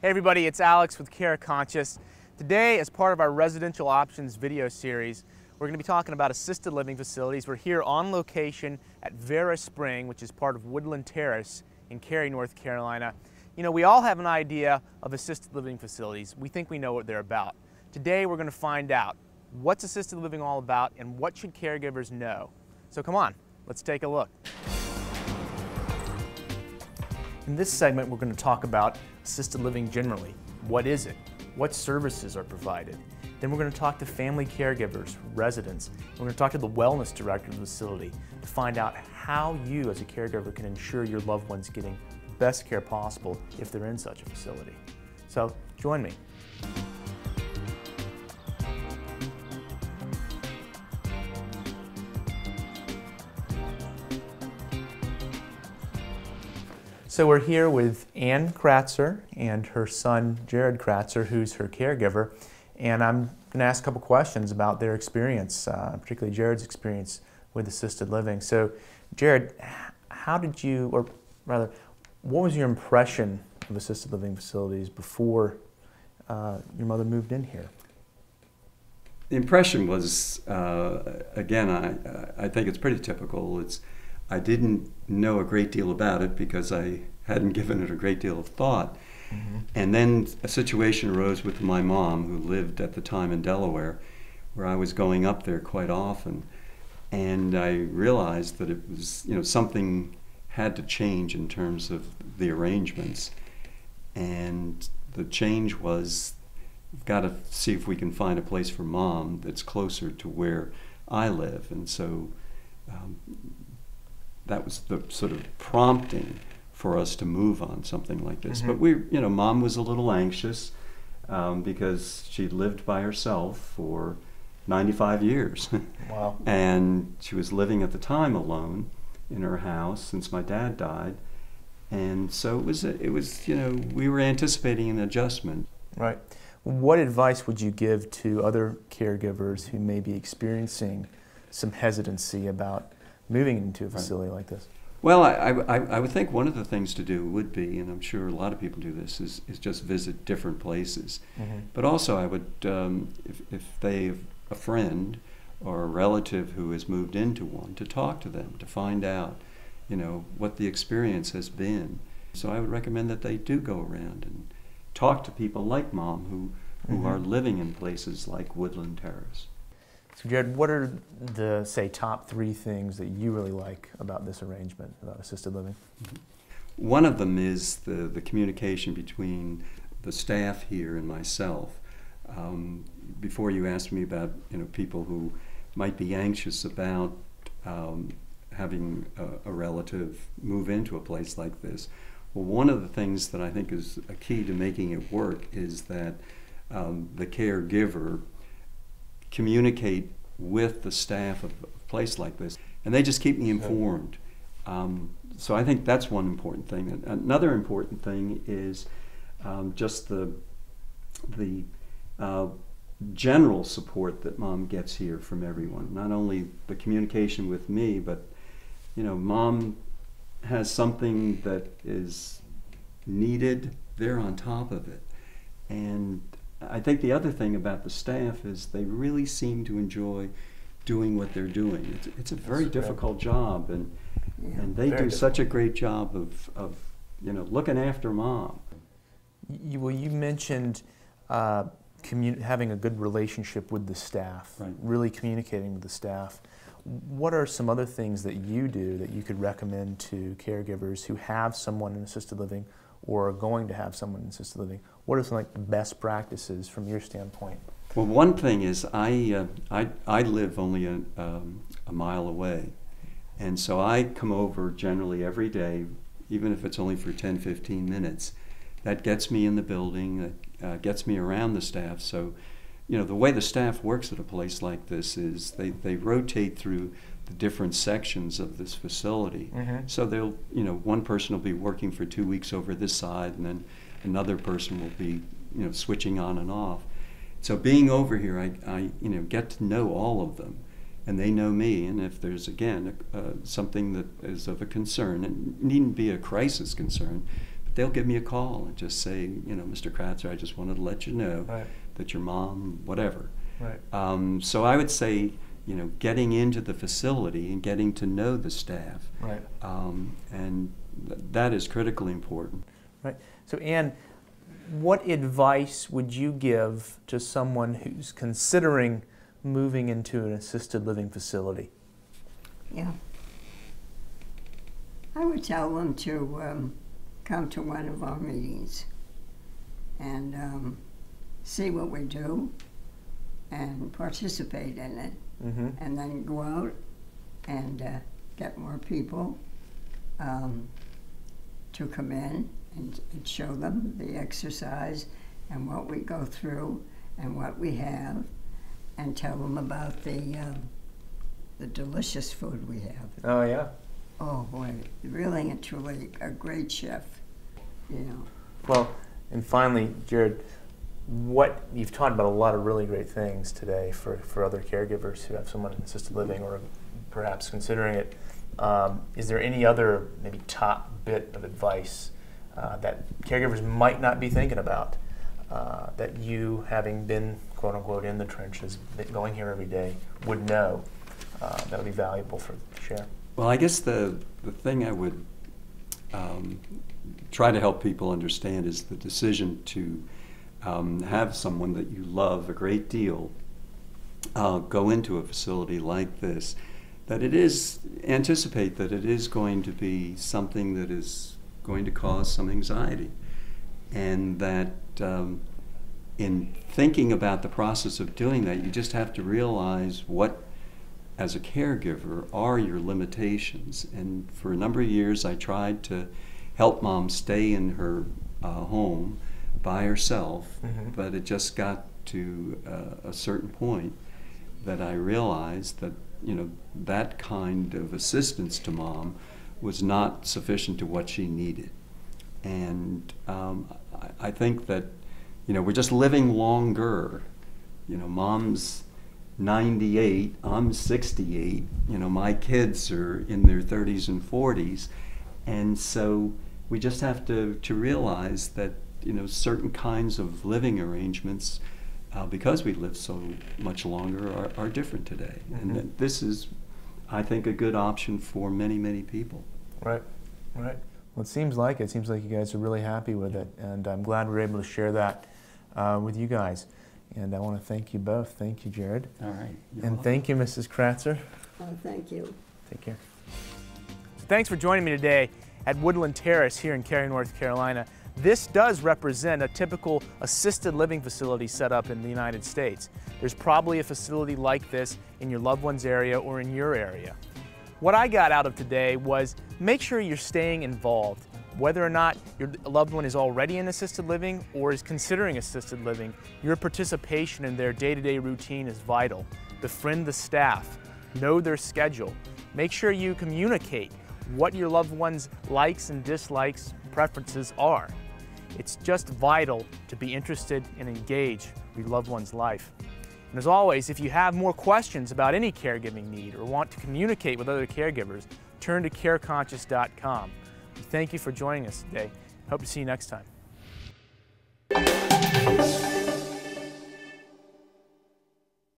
Hey everybody, it's Alex with Care Conscious. Today, as part of our residential options video series, we're going to be talking about assisted living facilities. We're here on location at Vera Spring, which is part of Woodland Terrace in Cary, North Carolina. You know, we all have an idea of assisted living facilities. We think we know what they're about. Today, we're going to find out what's assisted living all about and what should caregivers know. So come on, let's take a look. In this segment, we're going to talk about assisted living generally. What is it? What services are provided? Then we're going to talk to family caregivers, residents. We're going to talk to the wellness director of the facility to find out how you as a caregiver can ensure your loved one's getting the best care possible if they're in such a facility. So join me. So we're here with Ann Kratzer and her son Jared Kratzer, who's her caregiver, and I'm going to ask a couple questions about their experience, particularly Jared's experience with assisted living. So Jared, how did you, or rather, what was your impression of assisted living facilities before your mother moved in here? The impression was, again, I think it's pretty typical. I didn't know a great deal about it because I hadn't given it a great deal of thought. Mm-hmm. And then a situation arose with my mom, who lived at the time in Delaware, where I was going up there quite often. And I realized that it was, something had to change in terms of the arrangements. And the change was, we've got to see if we can find a place for Mom that's closer to where I live. And so that was the sort of prompting for us to move on something like this. Mm-hmm. But Mom was a little anxious because she'd lived by herself for 95 years. Wow. And she was living at the time alone in her house since my dad died. And so it was we were anticipating an adjustment. Right. What advice would you give to other caregivers who may be experiencing some hesitancy about moving into a facility like this? Well, I would think one of the things to do would be, and I'm sure a lot of people do this, is just visit different places. Mm-hmm. But also I would, if they have a friend or a relative who has moved into one, to talk to them, to find out, what the experience has been. So I would recommend that they do go around and talk to people like Mom who mm-hmm. are living in places like Woodland Terrace. So Jared, what are the, say, top 3 things that you really like about this arrangement, about assisted living? One of them is the communication between the staff here and myself. Before you asked me about people who might be anxious about having a relative move into a place like this, well, one of the things that I think is a key to making it work is that the caregiver communicate with the staff of a place like this, and they just keep me informed. So I think that's one important thing. Another important thing is just the general support that Mom gets here from everyone. Not only the communication with me, but Mom has something that is needed, they're on top of it. And I think the other thing about the staff is they really seem to enjoy doing what they're doing. It's a very difficult job, and they do such a great job of looking after Mom. You mentioned having a good relationship with the staff, right. Really communicating with the staff. What are some other things that you do that you could recommend to caregivers who have someone in assisted living or are going to have someone in assisted living? What are some best practices from your standpoint? Well, one thing is I live only a mile away, and so I come over generally every day, even if it's only for 10-15 minutes. That gets me in the building, that gets me around the staff. So, the way the staff works at a place like this is they rotate through the different sections of this facility. Mm-hmm. So they'll, one person will be working for 2 weeks over this side, and then another person will be, switching on and off. So being over here, I get to know all of them, and they know me. And if there's, again, something that is of a concern, it needn't be a crisis concern, they'll give me a call and just say, you know, Mr. Kratzer, I just wanted to let you know that your mom, whatever. So I would say, you know, getting into the facility and getting to know the staff, and that is critically important. So Ann, what advice would you give to someone who's considering moving into an assisted living facility? Yeah. I would tell them to come to one of our meetings and see what we do and participate in it, and then go out and get more people to come in and show them the exercise and what we go through and what we have, and tell them about the delicious food we have. Oh, yeah. Oh boy, really and truly a great chef, you know. Well, and finally, Jared, you've talked about a lot of really great things today for other caregivers who have someone in assisted living or perhaps considering it. Is there any other maybe top bit of advice that caregivers might not be thinking about that you, having been quote unquote in the trenches, going here every day, would know that would be valuable to share? Well, I guess the thing I would try to help people understand is the decision to have someone that you love a great deal go into a facility like this, that anticipate that it is going to be something that is going to cause some anxiety, and that in thinking about the process of doing that, you just have to realize what, as a caregiver, are your limitations. And for a number of years I tried to help Mom stay in her home by herself, but it just got to a certain point that I realized that, you know, that kind of assistance to Mom was not sufficient to what she needed. And I think that, you know, we're just living longer. You know, Mom's 98, I'm 68, you know, my kids are in their 30s and 40s, and so we just have to realize that, you know, certain kinds of living arrangements, because we live so much longer, are different today. And that this is, I think, a good option for many, many people. Right. Well, it seems like you guys are really happy with it, and I'm glad we were able to share that with you guys. And I want to thank you both. Thank you, Jared. All right. And thank you, Mrs. Kratzer. Oh, thank you. Take care. Thanks for joining me today at Woodland Terrace here in Cary, North Carolina. This does represent a typical assisted living facility set up in the United States. There's probably a facility like this in your loved one's area or in your area. What I got out of today was make sure you're staying involved. Whether or not your loved one is already in assisted living or is considering assisted living, your participation in their day-to-day routine is vital. Befriend the staff, know their schedule. Make sure you communicate what your loved one's likes and dislikes, preferences are. It's just vital to be interested and engage with your loved one's life. And as always, if you have more questions about any caregiving need or want to communicate with other caregivers, turn to careconscious.com. Thank you for joining us today. Hope to see you next time.